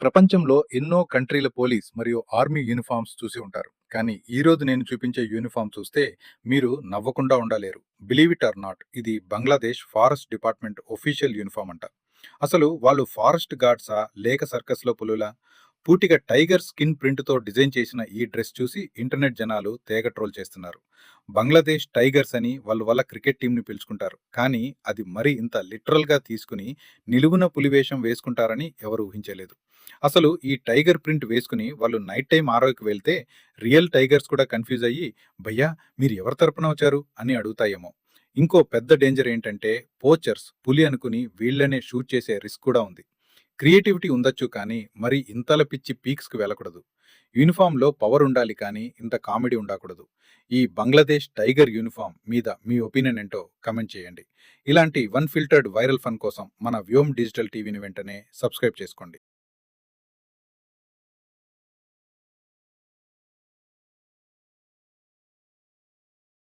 ప్రపంచంలో ఎన్నో కంట్రీల పోలీస్ మరియు ఆర్మీ యూనిఫామ్స్ చూసి ఉంటారు. కానీ ఈ రోజు నేను చూపించే యూనిఫామ్ చూస్తే మీరు నవ్వకుండా ఉండలేరు. బిలీవ్ ఇట్ ఆర్ నాట్, ఇది Bangladesh forest department official uniform అంట. అసలు వాళ్ళు ఫారెస్ట్ గార్డ్సా లేక సర్కస్లో పులులా? పూర్తిగా టైగర్ స్కిన్ ప్రింట్తో డిజైన్ చేసిన ఈ డ్రెస్ చూసి ఇంటర్నెట్ జనాలు తెగ ట్రోల్ చేస్తున్నారు. బంగ్లాదేశ్ టైగర్స్ అని వాళ్ళ క్రికెట్ టీంని పిలుచుకుంటారు, కానీ అది మరి ఇంత లిటరల్గా తీసుకుని నిలువున పులివేషం వేసుకుంటారని ఎవరు ఊహించలేదు. అసలు ఈ టైగర్ ప్రింట్ వేసుకుని వాళ్ళు నైట్ టైం ఆరోకి వెళ్తే రియల్ టైగర్స్ కూడా కన్ఫ్యూజ్ అయ్యి, భయ్యా మీరు ఎవరి తరపున వచ్చారు అని అడుగుతాయేమో. ఇంకో పెద్ద డేంజర్ ఏంటంటే పోచర్స్ పులి అనుకుని వీళ్ళనే షూట్ చేసే రిస్క్ కూడా ఉంది. క్రియేటివిటీ ఉండొచ్చు, కానీ మరి ఇంతల పిచ్చి పీక్స్కి వెళ్ళకూడదు. యూనిఫామ్లో పవర్ ఉండాలి, కానీ ఇంత కామెడీ ఉండకూడదు. ఈ బంగ్లాదేశ్ టైగర్ యూనిఫామ్ మీద మీ ఒపీనియన్ ఏంటో కమెంట్ చేయండి. ఇలాంటి వన్ ఫిల్టర్డ్ వైరల్ ఫన్ కోసం మన వ్యోమ్ డిజిటల్ టీవీని వెంటనే సబ్స్క్రైబ్ చేసుకోండి.